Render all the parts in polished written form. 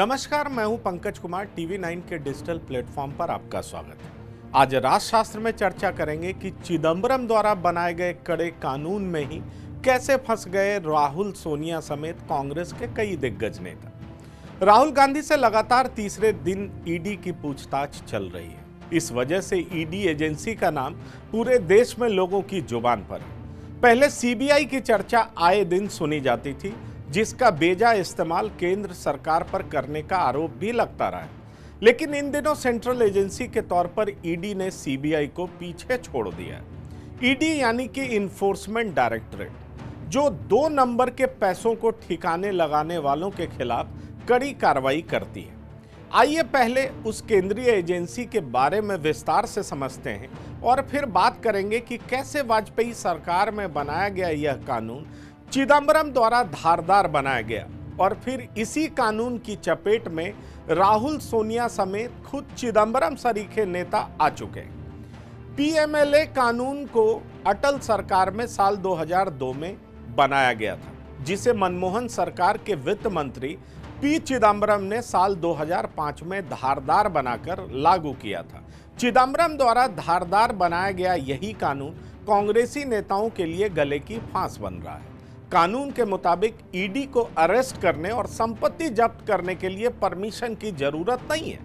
नमस्कार, मैं हूं पंकज कुमार। टीवी 9 के डिजिटल प्लेटफॉर्म पर आपका स्वागत है। आज राजशास्त्र में चर्चा करेंगे कि चिदंबरम द्वारा बनाए गए कड़े कानून में ही कैसे फंस गए राहुल, सोनिया समेत कांग्रेस के कई दिग्गज नेता। राहुल गांधी से लगातार तीसरे दिन ईडी की पूछताछ चल रही है। इस वजह से ईडी एजेंसी का नाम पूरे देश में लोगों की जुबान पर है। पहले सीबीआई की चर्चा आए दिन सुनी जाती थी, जिसका बेजा इस्तेमाल केंद्र सरकार पर करने का आरोप भी लगता रहा है। लेकिन इन दिनों सेंट्रल एजेंसी के तौर पर ईडी ने सीबीआई को पीछे छोड़ दिया है। ईडी यानी कि इन्फोर्समेंट डायरेक्टरेट, जो 2 नंबर के पैसों को ठिकाने लगाने वालों के खिलाफ कड़ी कार्रवाई करती है। आइए पहले उस केंद्रीय एजेंसी के बारे में विस्तार से समझते हैं और फिर बात करेंगे कि कैसे वाजपेयी सरकार में बनाया गया यह कानून चिदंबरम द्वारा धारदार बनाया गया और फिर इसी कानून की चपेट में राहुल, सोनिया समेत खुद चिदंबरम सरीखे नेता आ चुके हैं। पीएमएलए कानून को अटल सरकार में साल 2002 में बनाया गया था, जिसे मनमोहन सरकार के वित्त मंत्री पी चिदंबरम ने साल 2005 में धारदार बनाकर लागू किया था। चिदंबरम द्वारा धारदार बनाया गया यही कानून कांग्रेसी नेताओं के लिए गले की फांस बन रहा है। कानून के मुताबिक ईडी को अरेस्ट करने और संपत्ति जब्त करने के लिए परमिशन की जरूरत नहीं है।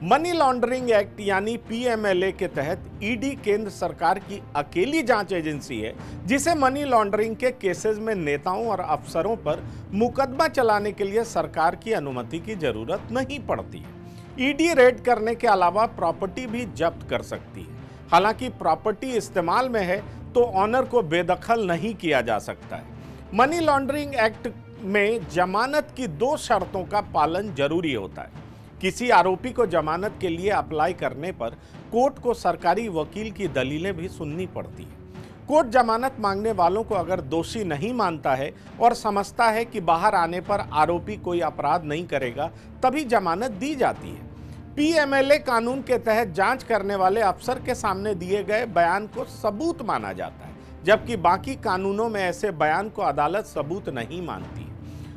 मनी लॉन्ड्रिंग एक्ट यानी पीएमएलए के तहत ईडी केंद्र सरकार की अकेली जांच एजेंसी है, जिसे मनी लॉन्ड्रिंग के केसेस में नेताओं और अफसरों पर मुकदमा चलाने के लिए सरकार की अनुमति की जरूरत नहीं पड़ती है। ईडी रेड करने के अलावा प्रॉपर्टी भी जब्त कर सकती है। हालांकि प्रॉपर्टी इस्तेमाल में है तो ऑनर को बेदखल नहीं किया जा सकता है। मनी लॉन्ड्रिंग एक्ट में जमानत की 2 शर्तों का पालन जरूरी होता है। किसी आरोपी को जमानत के लिए अप्लाई करने पर कोर्ट को सरकारी वकील की दलीलें भी सुननी पड़ती है। कोर्ट जमानत मांगने वालों को अगर दोषी नहीं मानता है और समझता है कि बाहर आने पर आरोपी कोई अपराध नहीं करेगा, तभी जमानत दी जाती है। पीएमएलए कानून के तहत जांच करने वाले अफसर के सामने दिए गए बयान को सबूत माना जाता है, जबकि बाकी कानूनों में ऐसे बयान को अदालत सबूत नहीं मानती।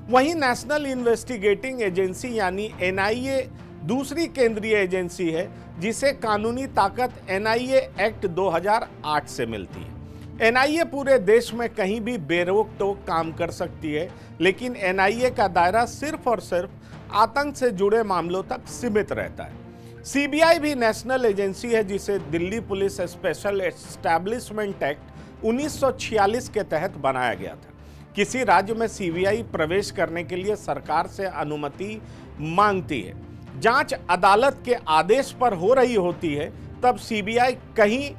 वहीं नेशनल इन्वेस्टिगेटिंग एजेंसी यानी एनआईए दूसरी केंद्रीय एजेंसी है, जिसे कानूनी ताकत एनआईए एक्ट 2008 से मिलती है। एनआईए पूरे देश में कहीं भी बेरोक टोक काम कर सकती है, लेकिन एनआईए का दायरा सिर्फ और सिर्फ आतंक से जुड़े मामलों तक सीमित रहता है। सीबीआई भी नेशनल एजेंसी है, जिसे Delhi police special establishment act 1946 के तहत बनाया गया था। किसी राज्य में सीबीआई प्रवेश करने के लिए सरकार से अनुमति मांगती है। जांच अदालत के आदेश पर हो रही होती है, तब सीबीआई कहीं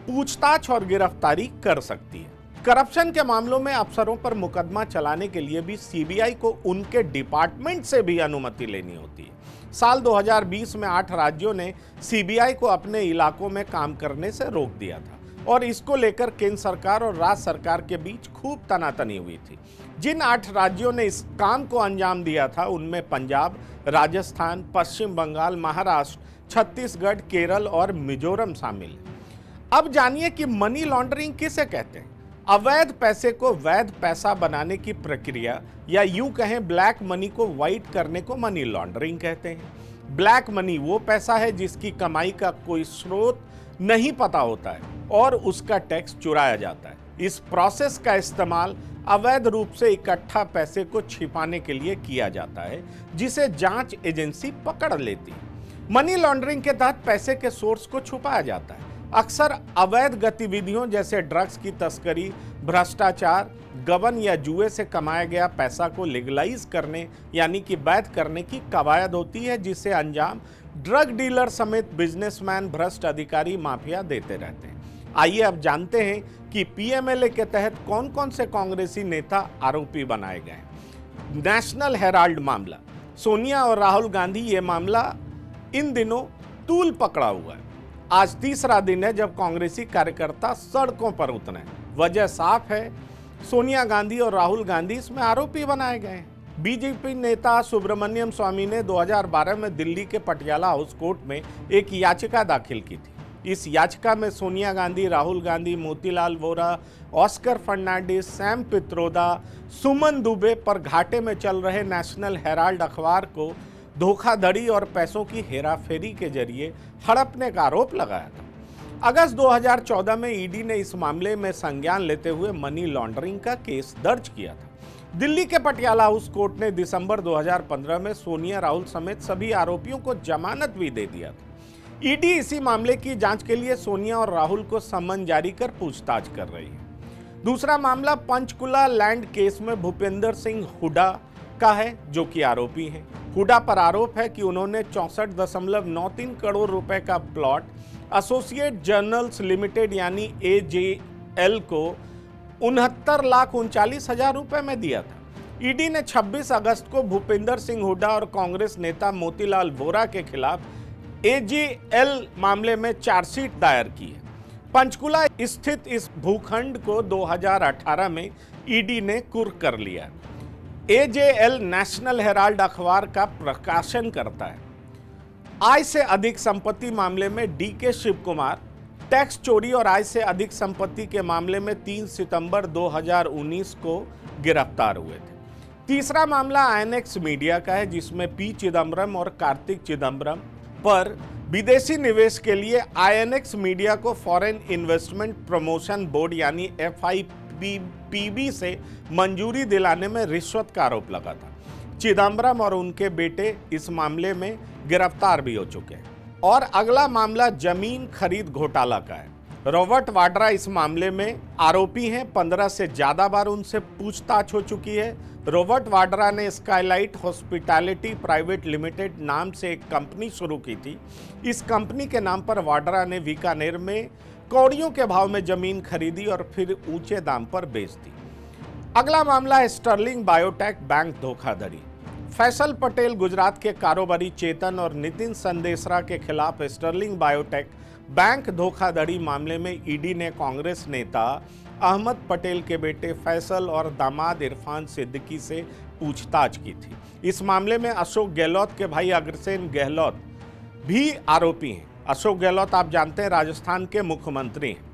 पूछताछ और गिरफ्तारी कर सकती है। करप्शन के मामलों में अफसरों पर मुकदमा चलाने के लिए भी सीबीआई को उनके डिपार्टमेंट से भी अनुमति लेनी होती है। साल 2020 में 8 राज्यों ने सीबीआई को अपने इलाकों में काम करने से रोक दिया था और इसको लेकर केंद्र सरकार और राज्य सरकार के बीच खूब तनातनी हुई थी। जिन 8 राज्यों ने इस काम को अंजाम दिया था, उनमें पंजाब, राजस्थान, पश्चिम बंगाल, महाराष्ट्र, छत्तीसगढ़, केरल और मिजोरम शामिल है। अब जानिए कि मनी लॉन्ड्रिंग किसे कहते हैं। अवैध पैसे को वैध पैसा बनाने की प्रक्रिया, या यूं कहें ब्लैक मनी को व्हाइट करने को मनी लॉन्ड्रिंग कहते हैं। ब्लैक मनी वो पैसा है जिसकी कमाई का कोई स्रोत नहीं पता होता है और उसका टैक्स चुराया जाता है। इस प्रोसेस का इस्तेमाल अवैध रूप से इकट्ठा पैसे को छिपाने के लिए किया जाता है, जिसे जांच एजेंसी पकड़ लेती है। मनी लॉन्ड्रिंग के तहत पैसे के सोर्स को छुपाया जाता है। अक्सर अवैध गतिविधियों जैसे ड्रग्स की तस्करी, भ्रष्टाचार, गबन या जुए से कमाया गया पैसा को लीगलाइज करने यानी कि वैध करने की कवायद होती है, जिसे अंजाम ड्रग डीलर समेत बिजनेसमैन, भ्रष्ट अधिकारी, माफिया देते रहते हैं। आइए अब जानते हैं कि पीएमएलए के तहत कौन कौन से कांग्रेसी नेता आरोपी बनाए गए हैं। नेशनल हेराल्ड मामला, सोनिया और राहुल गांधी, ये मामला इन दिनों तूल पकड़ा हुआ है। आज तीसरा दिन है जब कांग्रेसी कार्यकर्ता सड़कों पर उतरे। वजह साफ है, सोनिया गांधी और राहुल गांधी इसमें आरोपी बनाए गए हैं। बीजेपी नेता सुब्रमण्यम स्वामी ने 2012 में दिल्ली के पटियाला हाउस कोर्ट में एक याचिका दाखिल की थी। इस याचिका में सोनिया गांधी, राहुल गांधी, मोतीलाल वोरा, ऑस्कर फर्नांडिस, सैम पित्रोदा, सुमन दुबे पर घाटे में चल रहे नेशनल हेराल्ड अखबार को धोखाधड़ी और पैसों की हेराफेरी के जरिए हड़पने का आरोप लगाया था। अगस्त 2014 में ईडी ने इस मामले में संज्ञान लेते हुए मनी लॉन्ड्रिंग का केस दर्ज किया था। दिल्ली के पटियाला हाउस कोर्ट ने दिसंबर 2015 में सोनिया राहुल समेत सभी आरोपियों को जमानत भी दे दिया था। ईडी इसी मामले की जांच के लिए सोनिया और राहुल को सम्मन जारी कर पूछताछ कर रही है। दूसरा मामला पंचकुला लैंड केस में भूपेंद्र सिंह हुड्डा का है, जो कि आरोपी हैं। हुड्डा पर आरोप है कि उन्होंने 64.93 करोड़ रुपए का प्लॉट एसोसिएट जर्नल्स लिमिटेड यानी AJL को 69,39,000 रुपए में दिया था। ईडी ने 26 अगस्त को भूपेंद्र सिंह हुड्डा और कांग्रेस नेता मोतीलाल वोरा के खिलाफ AJL मामले में चार्जशीट दायर की है। पंचकुला स्थित इस भूखंड को 2018 में ईडी ने कुर्क कर लिया। AJL नेशनल हेराल्ड अखबार का प्रकाशन करता है। आय से अधिक संपत्ति मामले में DK शिव कुमार टैक्स चोरी और आय से अधिक संपत्ति के मामले में 3 सितंबर 2019 को गिरफ्तार हुए थे। तीसरा मामला INX मीडिया का है, जिसमें P चिदम्बरम और कार्तिक चिदम्बरम पर विदेशी निवेश के लिए INX मीडिया को फॉरेन इन्वेस्टमेंट प्रमोशन बोर्ड यानी FIPB से मंजूरी दिलाने में रिश्वत का आरोप लगा था। चिदम्बरम और उनके बेटे इस मामले में गिरफ्तार भी हो चुके हैं। और अगला मामला जमीन खरीद घोटाला का है। रॉबर्ट वाड्रा इस मामले में आरोपी हैं। 15 से ज्यादा बार उनसे पूछताछ हो चुकी है। रॉबर्ट वाड्रा ने स्काईलाइट हॉस्पिटैलिटी प्राइवेट लिमिटेड नाम से एक कंपनी शुरू की थी। इस कंपनी के नाम पर वाड्रा ने बीकानेर में कौड़ियों के भाव में जमीन खरीदी और फिर ऊंचे दाम पर बेच दी। अगला मामला है स्टर्लिंग बायोटेक बैंक धोखाधड़ी। फैसल पटेल गुजरात के कारोबारी चेतन और नितिन संदेशरा के खिलाफ स्टर्लिंग बायोटेक बैंक धोखाधड़ी मामले में ईडी ने कांग्रेस नेता अहमद पटेल के बेटे फैसल और दामाद इरफान सिद्दीकी से पूछताछ की थी। इस मामले में अशोक गहलोत के भाई अग्रसेन गहलोत भी आरोपी हैं। अशोक गहलोत आप जानते हैं राजस्थान के मुख्यमंत्री हैं।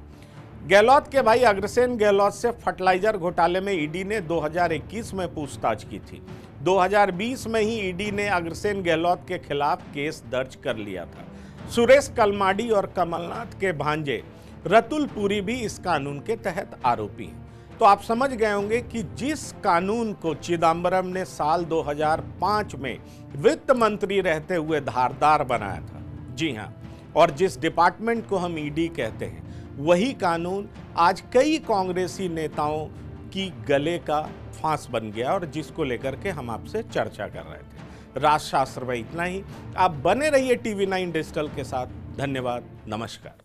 गहलोत के भाई अग्रसेन गहलोत से फर्टिलाइजर घोटाले में ईडी ने 2021 में पूछताछ की थी। 2020 में ही ईडी ने अग्रसेन गहलोत के खिलाफ केस दर्ज कर लिया था। सुरेश कलमाडी और कमलनाथ के भांजे रतुल पुरी भी इस कानून के तहत आरोपी हैं। तो आप समझ गए होंगे कि जिस कानून को चिदम्बरम ने साल 2005 में वित्त मंत्री रहते हुए धारदार बनाया था, जी हाँ, और जिस डिपार्टमेंट को हम ईडी कहते हैं, वही कानून आज कई कांग्रेसी नेताओं की गले का फांस बन गया और जिसको लेकर के हम आपसे चर्चा कर रहे थे। राजशास्त्र में इतना ही। आप बने रहिए TV9 डिजिटल के साथ। धन्यवाद, नमस्कार।